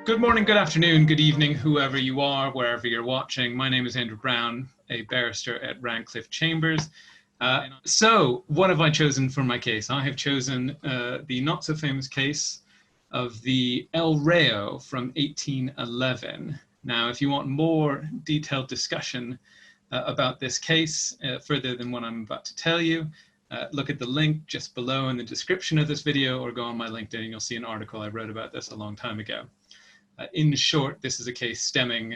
Good morning, good afternoon, good evening, whoever you are, wherever you're watching. My name is Andrew Brown, a barrister at Radcliffe Chambers. So what have I chosen for my case? I have chosen the not so famous case of the El Rayo from 1811. Now, if you want more detailed discussion about this case, further than what I'm about to tell you, look at the link just below in the description of this video, or go on my LinkedIn and you'll see an article I wrote about this a long time ago. In short, this is a case stemming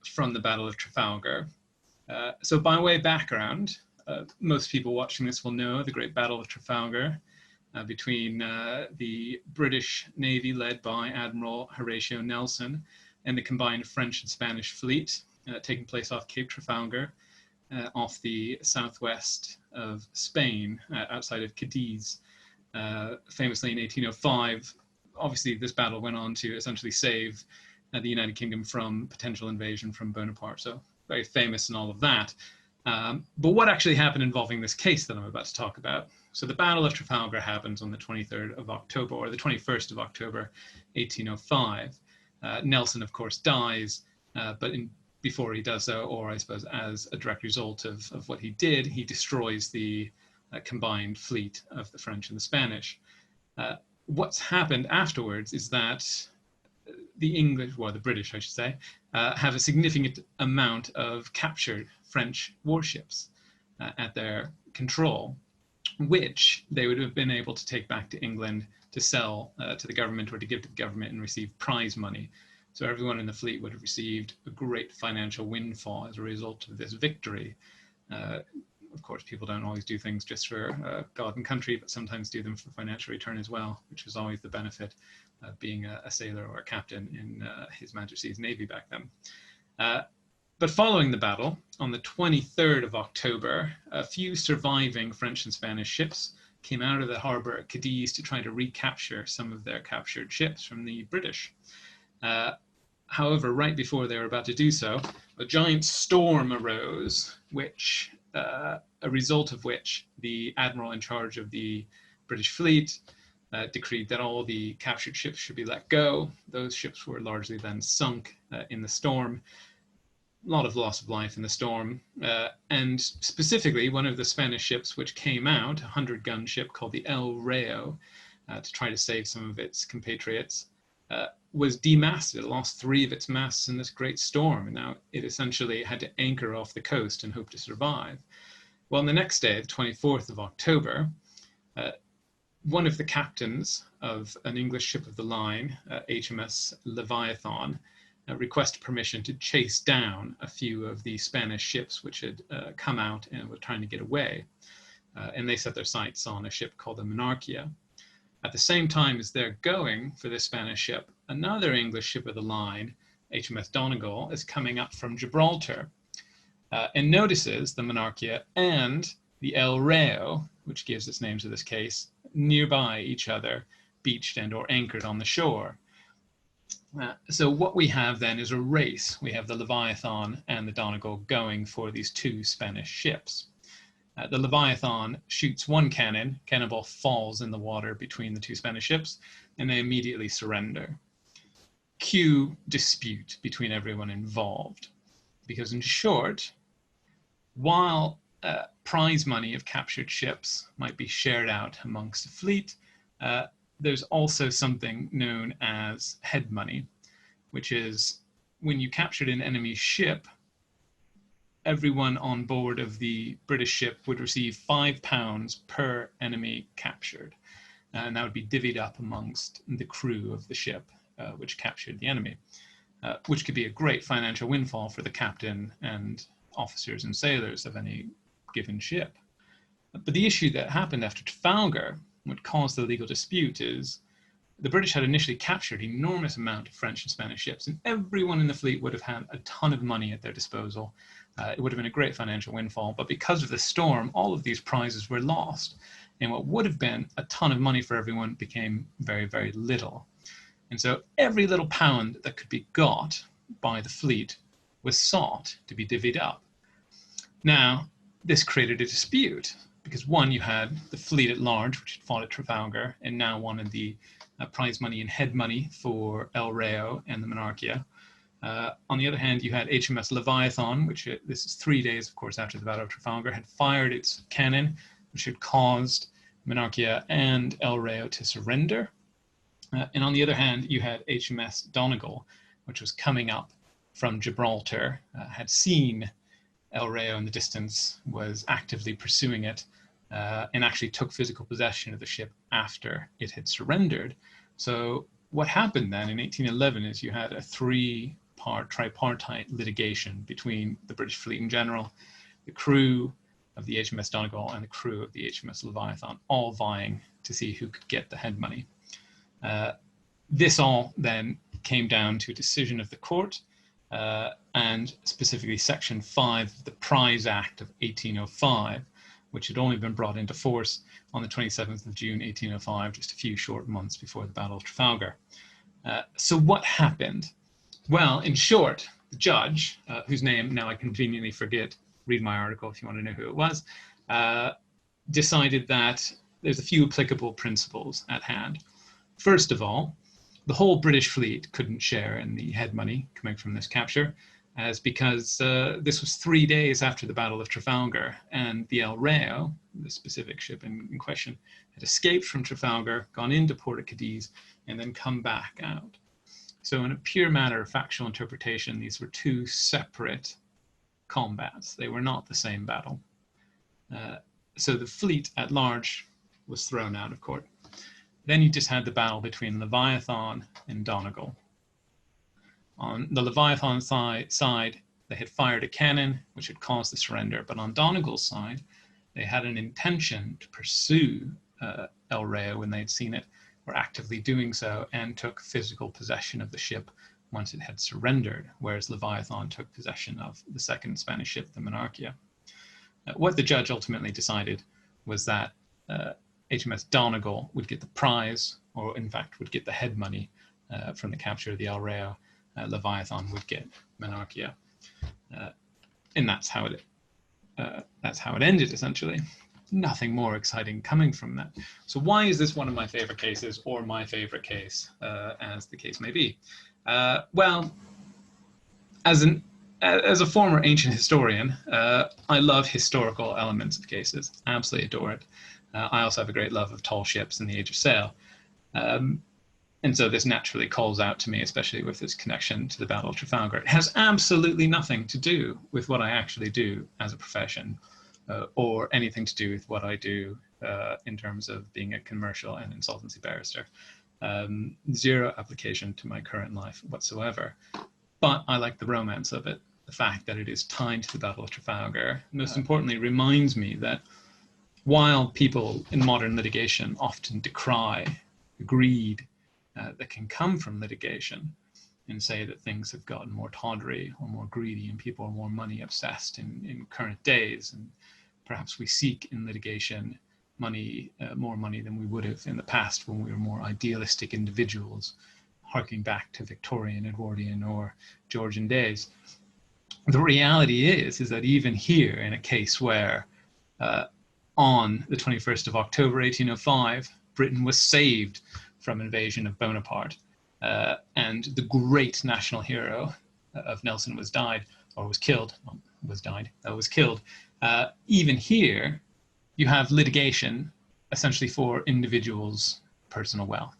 from the Battle of Trafalgar. So by way of background, most people watching this will know the Great Battle of Trafalgar between the British Navy led by Admiral Horatio Nelson and the combined French and Spanish fleet taking place off Cape Trafalgar off the southwest of Spain outside of Cadiz. Famously in 1805, obviously this battle went on to essentially save the United Kingdom from potential invasion from Bonaparte, so very famous and all of that. But what actually happened involving this case that I'm about to talk about? So the Battle of Trafalgar happens on the 23rd of October, or the 21st of October, 1805. Nelson, of course, dies, but before he does so, or I suppose as a direct result of what he did, he destroys the combined fleet of the French and the Spanish. What's happened afterwards is that the English, or the British, I should say, have a significant amount of captured French warships at their control, which they would have been able to take back to England to sell to the government or to give to the government and receive prize money. So everyone in the fleet would have received a great financial windfall as a result of this victory. Of course, people don't always do things just for God and country, but sometimes do them for financial return as well, which was always the benefit of being a sailor or a captain in His Majesty's Navy back then. But following the battle, on the 23rd of October, a few surviving French and Spanish ships came out of the harbor at Cadiz to try to recapture some of their captured ships from the British. However, right before they were about to do so, a giant storm arose, which a result of which the admiral in charge of the British fleet decreed that all the captured ships should be let go. Those ships were largely then sunk in the storm. A lot of loss of life in the storm. And specifically, one of the Spanish ships which came out, a 100-gun ship called the El Rayo, to try to save some of its compatriots, was demasted. It lost 3 of its masts in this great storm, and now it essentially had to anchor off the coast and hope to survive. Well, on the next day, the 24th of October, one of the captains of an English ship of the line, HMS Leviathan, requested permission to chase down a few of the Spanish ships which had come out and were trying to get away. And they set their sights on a ship called the Monarchia. At the same time as they're going for this Spanish ship, another English ship of the line, HMS Donegal, is coming up from Gibraltar and notices the Monarchia and the El Rayo, which gives its name to this case, nearby each other, beached and or anchored on the shore. So what we have then is a race. We have the Leviathan and the Donegal going for these 2 Spanish ships. The Leviathan shoots one cannonball falls in the water between the 2 Spanish ships, and they immediately surrender. Cue dispute between everyone involved. Because in short, while prize money of captured ships might be shared out amongst the fleet, there's also something known as head money, which is when you captured an enemy ship, everyone on board of the British ship would receive £5 per enemy captured. And that would be divvied up amongst the crew of the ship which captured the enemy, which could be a great financial windfall for the captain and officers and sailors of any given ship. But the issue that happened after Trafalgar, what caused the legal dispute, is the British had initially captured an enormous amount of French and Spanish ships, and everyone in the fleet would have had a ton of money at their disposal. It would have been a great financial windfall, but because of the storm, all of these prizes were lost. And what would have been a ton of money for everyone became very, very little. And so every little pound that could be got by the fleet was sought to be divvied up. Now, this created a dispute. because one, you had the fleet at large, which had fought at Trafalgar and now wanted the prize money and head money for El Rayo and the Monarchia. On the other hand, you had HMS Leviathan, which this is 3 days, of course, after the Battle of Trafalgar, had fired its cannon, which had caused Monarchia and El Rayo to surrender. And on the other hand, you had HMS Donegal, which was coming up from Gibraltar, had seen El Rayo in the distance, was actively pursuing it, and actually took physical possession of the ship after it had surrendered. So what happened then in 1811 is you had a three-part tripartite litigation between the British fleet in general, the crew of the HMS Donegal and the crew of the HMS Leviathan, all vying to see who could get the head money. This all then came down to a decision of the court, and specifically Section 5 of the Prize Act of 1805, which had only been brought into force on the 27th of June, 1805, just a few short months before the Battle of Trafalgar. So what happened? Well, in short, the judge, whose name now I conveniently forget, read my article if you want to know who it was, decided that there's a few applicable principles at hand. First of all, the whole British fleet couldn't share in the head money coming from this capture, as because this was 3 days after the Battle of Trafalgar, and the El Rayo, the specific ship in question, had escaped from Trafalgar, gone into Port of Cadiz, and then come back out. So in a pure matter of factual interpretation, these were two separate combats. They were not the same battle. So the fleet at large was thrown out of court. Then you just had the battle between Leviathan and Donegal. On the Leviathan side, they had fired a cannon, which had caused the surrender. But on Donegal's side, they had an intention to pursue El Rayo when they'd seen it, were actively doing so, and took physical possession of the ship once it had surrendered, whereas Leviathan took possession of the second Spanish ship, the Monarchia. What the judge ultimately decided was that HMS Donegal would get the prize, or in fact would get the head money from the capture of the El Rayo. Leviathan would get Monarchia, and that's how it ended, essentially. Nothing more exciting coming from that. So why is this one of my favorite cases, or my favorite case, as the case may be? Well, as a former ancient historian, I love historical elements of cases. Absolutely adore it. I also have a great love of tall ships and the age of sail. And so this naturally calls out to me, especially with its connection to the Battle of Trafalgar. It has absolutely nothing to do with what I actually do as a profession, or anything to do with what I do in terms of being a commercial and insolvency barrister. Zero application to my current life whatsoever. But I like the romance of it, the fact that it is tied to the Battle of Trafalgar. Most importantly, reminds me that while people in modern litigation often decry the greed that can come from litigation and say that things have gotten more tawdry or more greedy and people are more money obsessed in current days, and perhaps we seek in litigation more money than we would have in the past when we were more idealistic individuals, harking back to Victorian, Edwardian, or Georgian days. The reality is that even here, in a case where on the 21st of October 1805, Britain was saved from invasion of Bonaparte, and the great national hero of Nelson was killed. Even here, you have litigation essentially for individuals' personal wealth.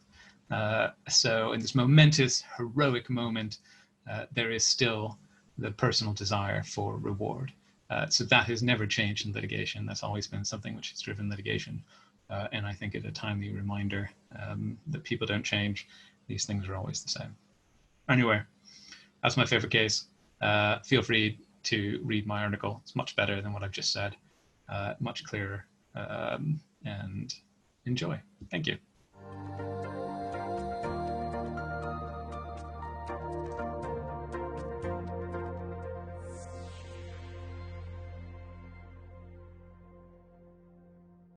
So in this momentous, heroic moment, there is still the personal desire for reward. So that has never changed in litigation. That's always been something which has driven litigation. And I think it's a timely reminder that people don't change. These things are always the same. Anyway, that's my favorite case. Feel free to read my article. It's much better than what I've just said, much clearer, and enjoy. Thank you.